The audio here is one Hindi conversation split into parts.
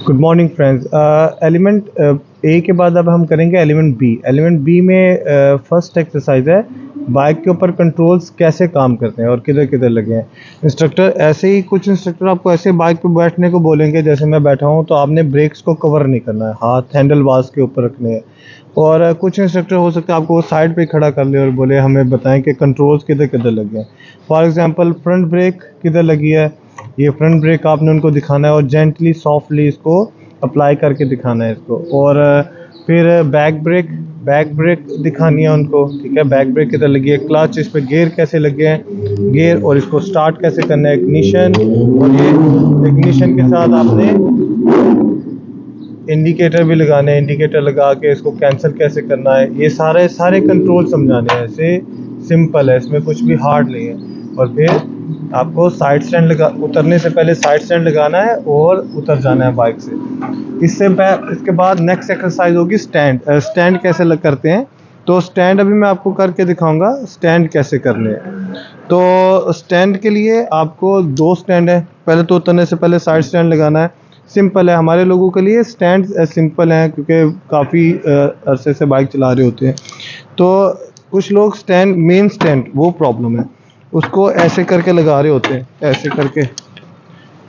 Good morning friends. एलिमेंट ए के बाद अब हम करेंगे एलिमेंट बी। एलिमेंट बी में फर्स्ट एक्सरसाइज है बाइक के ऊपर कंट्रोल्स कैसे काम करते हैं और किधर किधर लगे हैं। इंस्ट्रक्टर ऐसे ही कुछ इंस्ट्रक्टर आपको ऐसे बाइक पे बैठने को बोलेंगे जैसे मैं बैठा हूँ, तो आपने ब्रेक्स को कवर नहीं करना है, हाथ हैंडल बार्स के ऊपर रखने हैं। और कुछ इंस्ट्रक्टर हो सकता है आपको साइड पे खड़ा कर ले और बोले हमें बताएं कि कंट्रोल्स किधर किधर लगे हैं। फॉर एग्जांपल फ्रंट ब्रेक किधर लगी है, ये फ्रंट ब्रेक आपने उनको दिखाना है और जेंटली सॉफ्टली इसको अप्लाई करके दिखाना है इसको। और फिर बैक ब्रेक दिखानी है उनको, ठीक है। बैक ब्रेक किधर लगी है, क्लच, इस पे गियर कैसे लगे हैं, गियर, और इसको स्टार्ट कैसे करना है, इग्निशन, और ये इग्निशन के साथ आपने इंडिकेटर भी लगाने हैं, इंडिकेटर लगा के इसको कैंसिल कैसे करना है। ये सारे कंट्रोल समझाने हैं, ऐसे सिंपल है, इसमें कुछ भी हार्ड नहीं है। और फिर आपको साइड स्टैंड उतरने से पहले साइड स्टैंड लगाना है और उतर जाना है बाइक से। इसके बाद नेक्स्ट एक्सरसाइज होगी स्टैंड कैसे करते हैं। तो स्टैंड अभी मैं आपको करके दिखाऊंगा स्टैंड कैसे करने हैं। तो स्टैंड के लिए आपको दो स्टैंड है, पहले तो उतरने से पहले साइड स्टैंड लगाना है। सिंपल है, हमारे लोगों के लिए स्टैंड सिंपल हैं क्योंकि काफ़ी अरसे से बाइक चला रहे होते हैं। तो कुछ लोग मेन स्टैंड वो प्रॉब्लम है, उसको ऐसे करके लगा रहे होते हैं, ऐसे करके।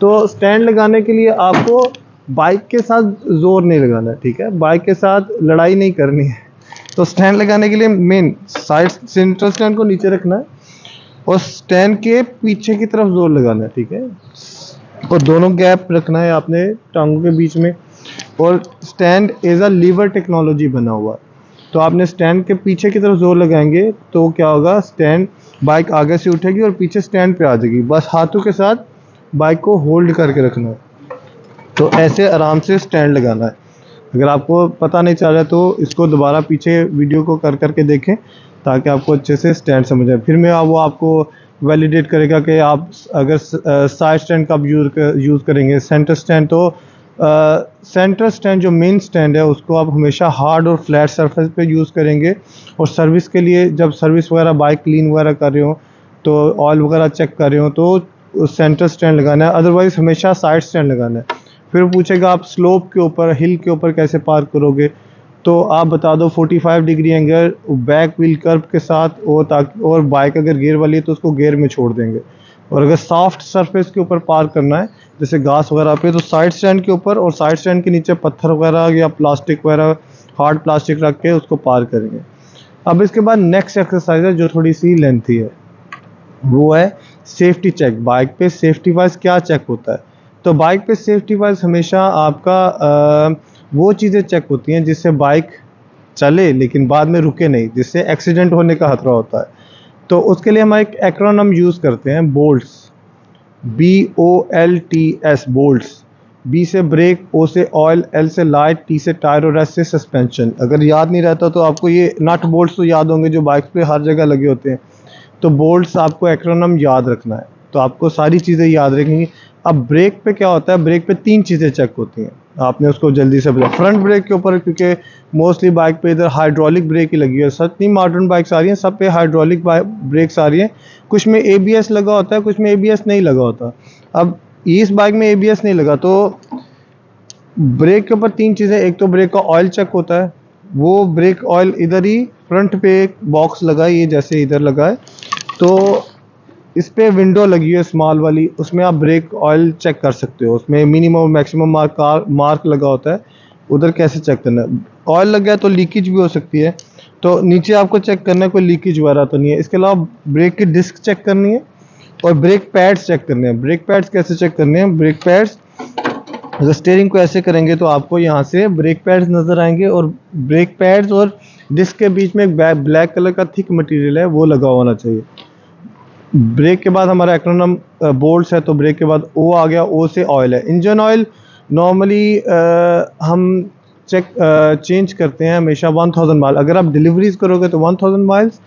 तो स्टैंड लगाने के लिए आपको बाइक के साथ जोर नहीं लगाना है, ठीक है, बाइक के साथ लड़ाई नहीं करनी है। तो स्टैंड लगाने के लिए मेन साइड सेंट्रल स्टैंड को नीचे रखना है और स्टैंड के पीछे की तरफ जोर लगाना है, ठीक है, और दोनों गैप रखना है आपने टांगों के बीच में। और stand as a lever technology बना हुआ है, तो आपने स्टैंड के पीछे की तरफ जोर लगाएंगे तो क्या होगा, स्टैंड बाइक आगे से उठेगी और पीछे स्टैंड पे आ जाएगी। बस हाथों के साथ बाइक को होल्ड करके रखना है। तो ऐसे आराम से स्टैंड लगाना है। अगर आपको पता नहीं चल रहा तो इसको दोबारा पीछे वीडियो को कर करके देखें ताकि आपको अच्छे से स्टैंड समझ आए। फिर मैं वो आपको वैलिडेट करेगा कि आप अगर साइड स्टैंड कब यूज़ करेंगे। सेंटर स्टैंड, तो सेंटर स्टैंड जो मेन स्टैंड है उसको आप हमेशा हार्ड और फ्लैट सरफेस पे यूज़ करेंगे। और सर्विस के लिए जब सर्विस वगैरह बाइक क्लीन वगैरह कर रहे हो, तो ऑयल वगैरह चेक कर रहे हो, तो सेंटर स्टैंड लगाना है, अदरवाइज हमेशा साइड स्टैंड लगाना है। फिर पूछेगा आप स्लोप के ऊपर, हिल के ऊपर कैसे पार्क करोगे, तो आप बता दो 45 degree angle back wheel curve के साथ, और बाइक अगर गियर वाली है तो उसको गियर में छोड़ देंगे। और अगर सॉफ्ट सरफेस के ऊपर पार्क करना है जैसे घास वगैरह पे, तो साइड स्टैंड के ऊपर और साइड स्टैंड के नीचे पत्थर वगैरह या प्लास्टिक वगैरह, हार्ड प्लास्टिक रख के उसको पार्क करेंगे। अब इसके बाद नेक्स्ट एक्सरसाइज है जो थोड़ी सी लेंथी है, वो है सेफ्टी चेक। बाइक पे सेफ्टी वाइज क्या चेक होता है, तो बाइक पे सेफ्टी वाइज हमेशा आपका वो चीज़ें चेक होती हैं जिससे बाइक चले लेकिन बाद में रुके नहीं, जिससे एक्सीडेंट होने का खतरा होता है। तो उसके लिए हम एक एक्रोनिम यूज़ करते हैं, बोल्ट्स, BOLTS, बोल्ट्स। B से ब्रेक, O से ऑयल, L से लाइट, T से टायर और S से सस्पेंशन। अगर याद नहीं रहता तो आपको ये नट बोल्ट्स तो याद होंगे जो बाइक पे हर जगह लगे होते हैं। तो बोल्ट्स आपको एक्रोनिम याद रखना है, तो आपको सारी चीज़ें याद रखेंगी। अब ब्रेक पे क्या होता है, ब्रेक पे 3 चीज़ें चेक होती हैं, आपने उसको जल्दी से बता। फ्रंट ब्रेक के ऊपर, क्योंकि मोस्टली बाइक पे इधर हाइड्रोलिक ब्रेक ही लगी है, जितनी मॉडर्न बाइक्स आ रही हैं सब पे हाइड्रोलिक ब्रेक्स आ रही हैं। कुछ में ABS लगा होता है, कुछ में ABS नहीं लगा होता। अब इस बाइक में ABS नहीं लगा, तो ब्रेक के ऊपर 3 चीज़ें, एक तो ब्रेक का ऑयल चेक होता है, वो ब्रेक ऑयल इधर ही फ्रंट पे एक बॉक्स लगा है, ये जैसे इधर लगा है, तो इस पे विंडो लगी है स्मॉल वाली, उसमें आप ब्रेक ऑयल चेक कर सकते हो। उसमें मिनिमम और मैक्सिमम मार्क लगा होता है, उधर कैसे चेक करना है। ऑयल लग गया तो लीकेज भी हो सकती है, तो नीचे आपको चेक करना है कोई लीकेज वगैरह तो नहीं है। इसके अलावा ब्रेक की डिस्क चेक करनी है और ब्रेक पैड्स चेक करने हैं। ब्रेक पैड्स कैसे चेक करने हैं, ब्रेक पैड्स अगर स्टीयरिंग को ऐसे करेंगे तो आपको यहाँ से ब्रेक पैड्स नज़र आएंगे, और ब्रेक पैड्स और डिस्क के बीच में एक ब्लैक कलर का थिक मटेरियल है, वो लगा होना चाहिए। ब्रेक के बाद हमारा एक्रोनिम बोल्ट्स है, तो ब्रेक के बाद O आ गया, O से ऑयल है। इंजन ऑयल नॉर्मली हम चेंज करते हैं हमेशा 1000 माइल। अगर आप डिलीवरीज करोगे तो 1000 माइल्स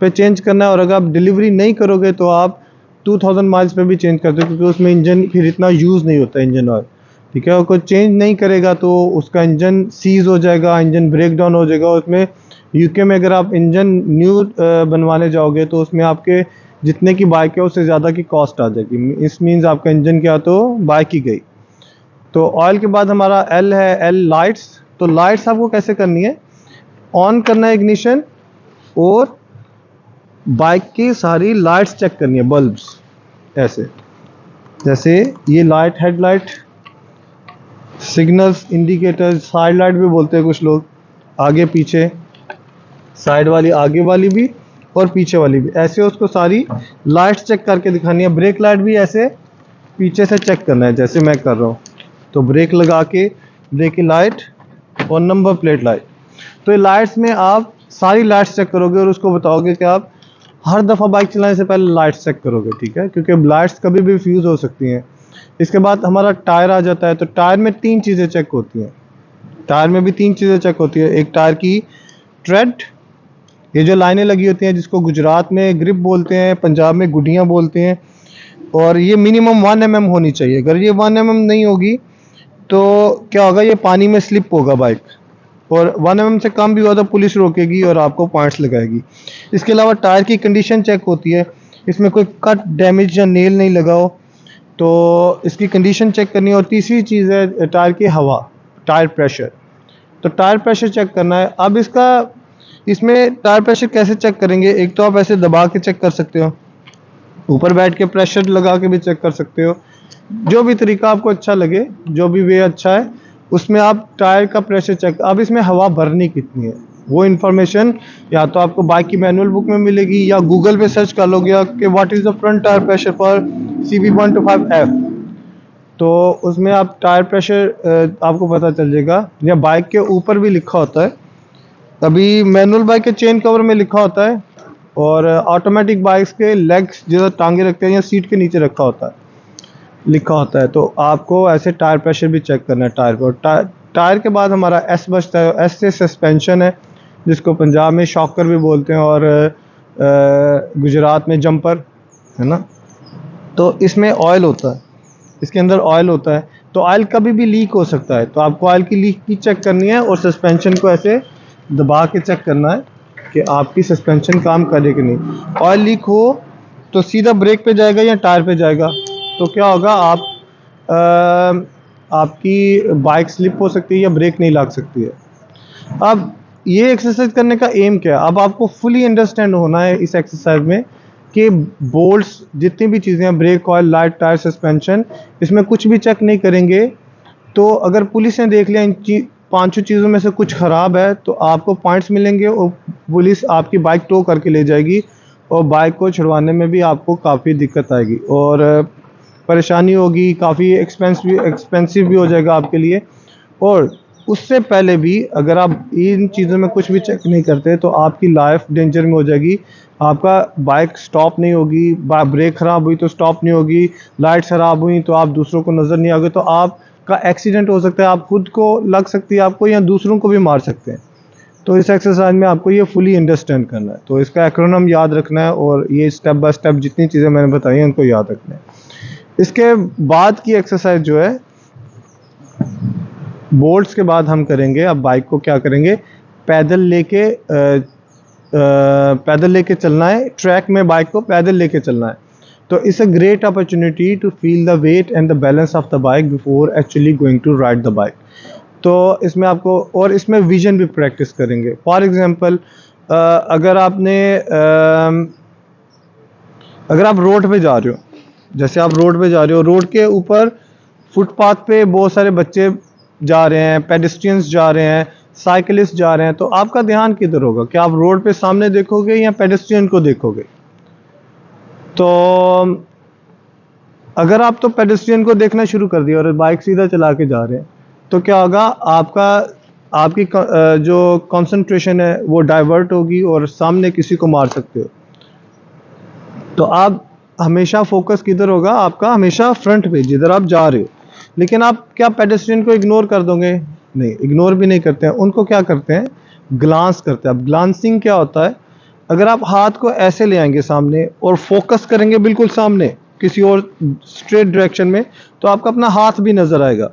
पे चेंज करना है, और अगर आप डिलीवरी नहीं करोगे तो आप 2000 माइल्स पे भी चेंज करते हो, क्योंकि उसमें इंजन फिर इतना यूज़ नहीं होता इंजन ऑयल, ठीक है। और कोई चेंज नहीं करेगा तो उसका इंजन सीज हो जाएगा, इंजन ब्रेक डाउन हो जाएगा। उसमें UK में अगर आप इंजन न्यू बनवाने जाओगे तो उसमें आपके जितने की बाइक है उससे ज़्यादा की कॉस्ट आ जाएगी। इस मीन्स आपका इंजन क्या, तो बाइक ही गई। तो ऑयल के बाद हमारा एल है, एल लाइट्स। तो लाइट्स आपको कैसे करनी है, ऑन करना है इग्निशन और बाइक की सारी लाइट्स चेक करनी है, बल्ब्स ऐसे, जैसे ये light, headlight, signals, indicators, side light भी बोलते हैं कुछ लोग, आगे पीछे, साइड वाली आगे वाली भी और पीछे वाली भी, ऐसे उसको सारी लाइट्स चेक करके दिखानी है। ब्रेक लाइट भी ऐसे पीछे से चेक करना है जैसे मैं कर रहा हूँ। तो ब्रेक लगा के ब्रेक की लाइट और नंबर प्लेट लाइट। तो ये लाइट्स में आप सारी लाइट्स चेक करोगे और उसको बताओगे कि आप हर दफ़ा बाइक चलाने से पहले लाइट्स चेक करोगे, ठीक है, क्योंकि लाइट्स कभी भी फ्यूज़ हो सकती हैं। इसके बाद हमारा टायर आ जाता है। तो टायर में 3 चीज़ें चेक होती हैं, टायर में भी 3 चीज़ें चेक होती है। एक टायर की ट्रेड, ये जो लाइनें लगी होती हैं जिसको गुजरात में ग्रिप बोलते हैं, पंजाब में गुडियाँ बोलते हैं, और ये मिनिमम 1 mm होनी चाहिए। अगर ये 1 mm नहीं होगी तो क्या होगा, ये पानी में स्लिप होगा बाइक, और 1 mm से कम भी हुआ तो पुलिस रोकेगी और आपको पॉइंट्स लगाएगी। इसके अलावा टायर की कंडीशन चेक होती है, इसमें कोई कट, डैमेज या नेल नहीं लगा हो तो इसकी कंडीशन चेक करनी है। और तीसरी चीज़ है टायर की हवा, टायर प्रेशर। तो टायर प्रेशर चेक करना है। अब इसमें टायर प्रेशर कैसे चेक करेंगे, एक तो आप ऐसे दबा के चेक कर सकते हो, ऊपर बैठ के प्रेशर लगा के भी चेक कर सकते हो, जो भी तरीका आपको अच्छा लगे, जो भी वे अच्छा है उसमें आप टायर का प्रेशर चेक। अब इसमें हवा भरनी कितनी है वो इन्फॉर्मेशन या तो आपको बाइक की मैनुअल बुक में मिलेगी या गूगल पे सर्च कर लोगे कि what is the front tyre pressure for CV125F। तो उसमें आप टायर प्रेशर आपको पता चल जाएगा, या बाइक के ऊपर भी लिखा होता है। अभी मैनुअल बाइक के चेन कवर में लिखा होता है, और ऑटोमेटिक बाइक्स के लेग्स जो टांगे रखते हैं या सीट के नीचे रखा होता है, लिखा होता है। तो आपको ऐसे टायर प्रेशर भी चेक करना है टायर को। टायर के बाद हमारा एस बचता है। एस से सस्पेंशन है, जिसको पंजाब में शॉकर भी बोलते हैं और गुजरात में जंपर, है ना। तो इसमें ऑयल होता है, इसके अंदर ऑयल होता है। तो ऑयल कभी भी लीक हो सकता है, तो आपको ऑयल की लीक की चेक करनी है और सस्पेंशन को ऐसे दबा के चेक करना है कि आपकी सस्पेंशन काम करे कि नहीं। ऑयल लीक हो तो सीधा ब्रेक पे जाएगा या टायर पे जाएगा, तो क्या होगा, आपकी बाइक स्लिप हो सकती है या ब्रेक नहीं लग सकती है। अब ये एक्सरसाइज करने का एम क्या है, अब आपको फुली अंडरस्टैंड होना है इस एक्सरसाइज में कि बोल्ट्स, जितनी भी चीज़ें हैं, brake, oil, light, tyre, suspension, इसमें कुछ भी चेक नहीं करेंगे। तो अगर पुलिस ने देख लिया इन पांचों चीज़ों में से कुछ ख़राब है तो आपको पॉइंट्स मिलेंगे और पुलिस आपकी बाइक टो करके ले जाएगी, और बाइक को छुड़वाने में भी आपको काफ़ी दिक्कत आएगी और परेशानी होगी, काफ़ी एक्सपेंसिव भी हो जाएगा आपके लिए। और उससे पहले भी अगर आप इन चीज़ों में कुछ भी चेक नहीं करते तो आपकी लाइफ डेंजर में हो जाएगी। आपका बाइक स्टॉप नहीं होगी, ब्रेक ख़राब हुई तो स्टॉप नहीं होगी, लाइट ख़राब हुई तो आप दूसरों को नज़र नहीं आओगे, तो आपका एक्सीडेंट हो सकता है, आप खुद को लग सकती है आपको, या दूसरों को भी मार सकते हैं। तो इस एक्सरसाइज में आपको ये फुली अंडरस्टैंड करना है। तो इसका एक्रोनिम याद रखना है और ये स्टेप बाय स्टेप जितनी चीज़ें मैंने बताई हैं उनको याद रखना है। इसके बाद की एक्सरसाइज जो है, बोल्ट्स के बाद हम करेंगे, अब बाइक को क्या करेंगे, पैदल लेके चलना है। ट्रैक में बाइक को पैदल लेके चलना है। तो it's a great opportunity to feel the weight and the balance of the bike before actually going to ride the bike. तो इसमें आपको, और इसमें विजन भी प्रैक्टिस करेंगे। फॉर एग्जांपल, अगर आप रोड पे जा रहे हो, जैसे आप रोड पे जा रहे हो, रोड के ऊपर फुटपाथ पे बहुत सारे बच्चे जा रहे हैं, पेडेस्ट्रियंस जा रहे हैं, साइकिलिस्ट जा रहे हैं, तो आपका ध्यान किधर होगा, क्या आप रोड पे सामने देखोगे या पेडेस्ट्रियन को देखोगे। तो अगर आप तो पेडेस्ट्रियन को देखना शुरू कर दिया और बाइक सीधा चला के जा रहे हैं, तो क्या होगा, आपकी जो कंसंट्रेशन है वो डाइवर्ट होगी और सामने किसी को मार सकते हो। तो आप हमेशा फोकस किधर होगा आपका, हमेशा फ्रंट पे जिधर आप जा रहे हो। लेकिन आप क्या पेडेस्ट्रियन को इग्नोर कर दोगे, नहीं, इग्नोर भी नहीं करते हैं, उनको क्या करते हैं, ग्लांस करते हैं। अब ग्लांसिंग क्या होता है, अगर आप हाथ को ऐसे ले आएंगे सामने और फोकस करेंगे बिल्कुल सामने किसी और स्ट्रेट डायरेक्शन में, तो आपका अपना हाथ भी नजर आएगा।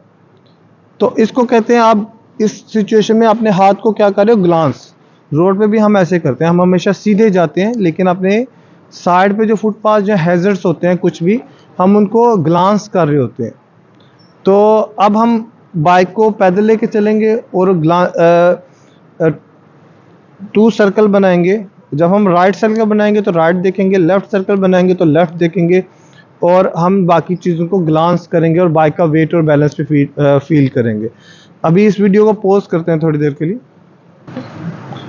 तो इसको कहते हैं, आप इस सिचुएशन में अपने हाथ को क्या कर रहे हो, ग्लांस। रोड पे भी हम ऐसे करते हैं, हम हमेशा सीधे जाते हैं, लेकिन अपने साइड पे जो फुटपाथ या हैजर्ड्स होते हैं कुछ भी, हम उनको ग्लांस कर रहे होते हैं। तो अब हम बाइक को पैदल लेके चलेंगे और 2 सर्कल बनाएंगे। जब हम राइट सर्कल बनाएंगे तो राइट देखेंगे, लेफ्ट सर्कल बनाएंगे तो लेफ्ट देखेंगे, और हम बाकी चीज़ों को ग्लांस करेंगे और बाइक का वेट और बैलेंस पे फील करेंगे। अभी इस वीडियो को पॉज करते हैं थोड़ी देर के लिए।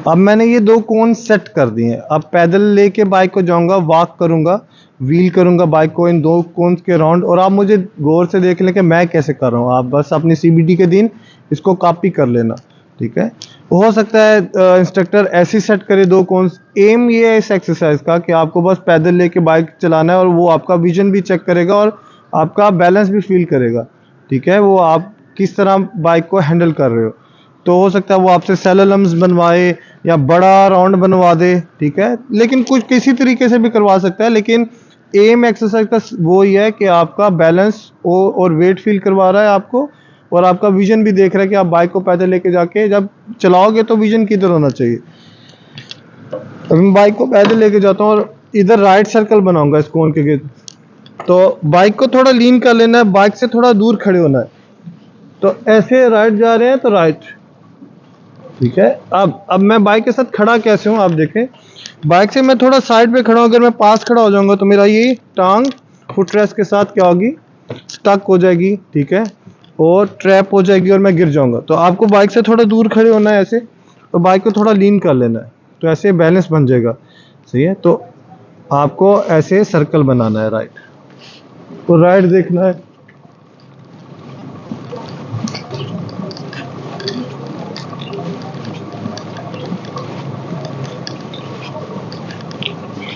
अब मैंने ये 2 कोन सेट कर दिए हैं। अब पैदल लेके बाइक को जाऊंगा, वॉक करूंगा, व्हील करूंगा बाइक को इन 2 कोन्स के राउंड, और आप मुझे गौर से देख लें कि मैं कैसे कर रहा हूँ। आप बस अपनी CBT के दिन इसको कॉपी कर लेना, ठीक है। हो सकता है इंस्ट्रक्टर ऐसे सेट करे 2 कोन्स। एम ये है इस एक्सरसाइज का कि आपको बस पैदल लेके बाइक चलाना है, और वो आपका विजन भी चेक करेगा और आपका बैलेंस भी फील करेगा, ठीक है। वो आप किस तरह बाइक को हैंडल कर रहे हो। तो हो सकता है वो आपसे सैललम्स बनवाए या बड़ा राउंड बनवा दे, ठीक है, लेकिन कुछ किसी तरीके से भी करवा सकता है। लेकिन एम एक्सरसाइज का वो ही है कि आपका बैलेंस और वेट फील करवा रहा है आपको, और आपका विजन भी देख रहा है कि आप बाइक को पैदल लेके जाके जब चलाओगे तो विजन किधर होना चाहिए। अब मैं बाइक को पैदल लेके जाता हूँ और इधर राइट सर्कल बनाऊंगा इस कोन के गिर्द। तो बाइक को थोड़ा लीन कर लेना है, बाइक से थोड़ा दूर खड़े होना है। तो ऐसे राइट जा रहे हैं तो राइट, ठीक है। अब मैं बाइक के साथ खड़ा कैसे हूँ आप देखें। बाइक से मैं थोड़ा साइड पे खड़ा हूँ, अगर मैं पास खड़ा हो जाऊंगा तो मेरा ये टांग फुट रेस्ट के साथ क्या होगी, स्टक हो जाएगी, ठीक है, और ट्रैप हो जाएगी और मैं गिर जाऊंगा। तो आपको बाइक से थोड़ा दूर खड़े होना है ऐसे, तो बाइक को थोड़ा लीन कर लेना है, तो ऐसे बैलेंस बन जाएगा, सही है। तो आपको ऐसे सर्कल बनाना है राइट, तो राइट देखना है।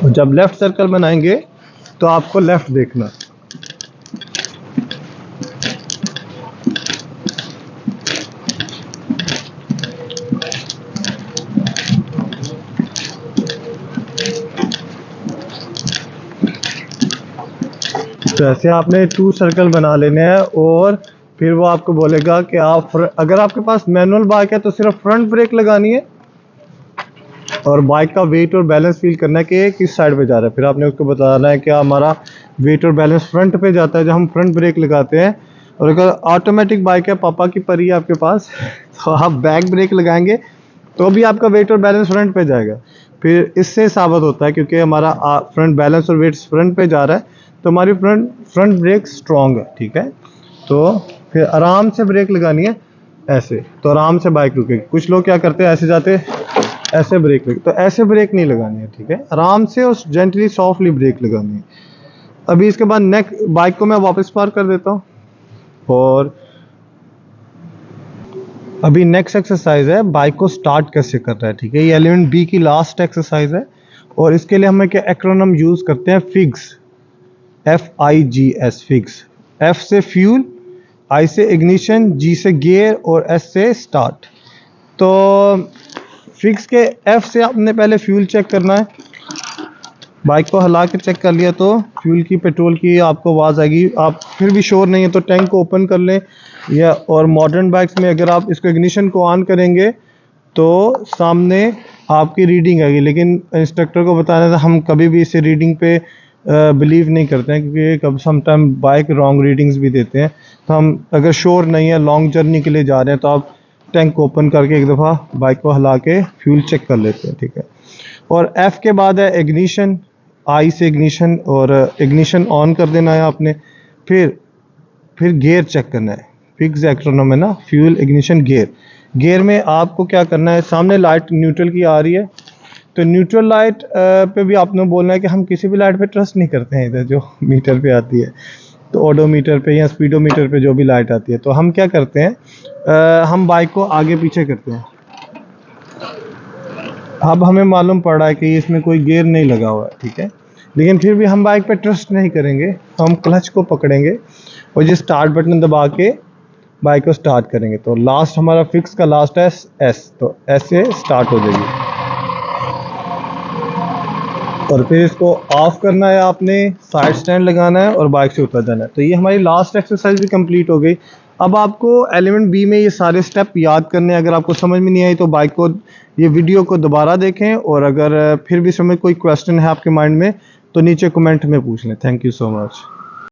जब लेफ्ट सर्कल बनाएंगे तो आपको लेफ्ट देखना। तो ऐसे आपने 2 सर्कल बना लेने हैं, और फिर वो आपको बोलेगा कि आप अगर आपके पास मैनुअल बाइक है तो सिर्फ फ्रंट ब्रेक लगानी है और बाइक का वेट और बैलेंस फील करना है कि किस साइड पे जा रहा है। फिर आपने उसको बताना है कि हमारा वेट और बैलेंस फ्रंट पे जाता है जब हम फ्रंट ब्रेक लगाते हैं। और अगर ऑटोमेटिक बाइक है, पापा की परी है आपके पास, तो आप बैक ब्रेक लगाएंगे तो भी आपका वेट और बैलेंस फ्रंट पे जाएगा। फिर इससे साबित होता है क्योंकि हमारा फ्रंट बैलेंस और वेट फ्रंट पे जा रहा है तो हमारी फ्रंट ब्रेक स्ट्रॉन्ग है, ठीक है। तो फिर आराम से ब्रेक लगानी है ऐसे, तो आराम से बाइक रुकेगी। कुछ लोग क्या करते हैं, ऐसे जाते ऐसे ब्रेक लगे, तो ऐसे ब्रेक नहीं लगानी है, ठीक है। आराम से और जेंटली सॉफ्टली ब्रेक लगानी है। अभी इसके बाद बाइक को मैं वापस पार्क कर देता हूँ, और अभी नेक्स्ट एक्सरसाइज है बाइक को स्टार्ट कैसे करना है, ठीक है। ये एलिमेंट बी की लास्ट एक्सरसाइज है, और इसके लिए हम एक एक्रोनिम यूज करते हैं, फिग्स, FIGS, फिग्स। F से फ्यूल, I से इग्निशन, G से गियर और S से स्टार्ट। तो फिक्स के F से आपने पहले फ्यूल चेक करना है। बाइक को हिला के चेक कर लिया तो फ्यूल की, पेट्रोल की आपको आवाज़ आएगी। आप फिर भी श्योर नहीं है तो टैंक को ओपन कर लें, या और मॉडर्न बाइक्स में अगर आप इसको इग्निशन को ऑन करेंगे तो सामने आपकी रीडिंग आएगी। लेकिन इंस्ट्रक्टर को बताना था, हम कभी भी इसे रीडिंग पे बिलीव नहीं करते हैं क्योंकि कब समटाइम बाइक रॉन्ग रीडिंग्स भी देते हैं। तो हम अगर श्योर नहीं है, लॉन्ग जर्नी के लिए जा रहे हैं, तो आप टैंक ओपन करके एक दफ़ा बाइक को हिला के फ्यूल चेक कर लेते हैं, ठीक है। और F के बाद है इग्निशन, I से इग्निशन, और इग्निशन ऑन कर देना है आपने। फिर गियर चेक करना है, फिक्स एक्रोनिम है ना, फ्यूल इग्निशन गियर। गियर में आपको क्या करना है, सामने लाइट न्यूट्रल की आ रही है तो न्यूट्रल लाइट पे भी आपने बोलना है कि हम किसी भी लाइट पे ट्रस्ट नहीं करते हैं, इधर जो मीटर पे आती है, तो ओडोमीटर पे या स्पीडोमीटर पे जो भी लाइट आती है, तो हम क्या करते हैं, हम बाइक को आगे पीछे करते हैं। अब हमें मालूम पड़ रहा है कि इसमें कोई गियर नहीं लगा हुआ है, ठीक है, लेकिन फिर भी हम बाइक पे ट्रस्ट नहीं करेंगे, हम क्लच को पकड़ेंगे और जो स्टार्ट बटन दबा के बाइक को स्टार्ट करेंगे। तो लास्ट हमारा फिक्स का लास्ट है S, तो S से स्टार्ट हो जाएगी। और फिर इसको ऑफ करना है आपने, साइड स्टैंड लगाना है और बाइक से उतर जाना है। तो ये हमारी लास्ट एक्सरसाइज भी कंप्लीट हो गई। अब आपको एलिमेंट बी में ये सारे स्टेप याद करने हैं। अगर आपको समझ में नहीं आई तो बाइक को, ये वीडियो को दोबारा देखें, और अगर फिर भी समय कोई क्वेश्चन है आपके माइंड में तो नीचे कमेंट में पूछ लें। Thank you so much.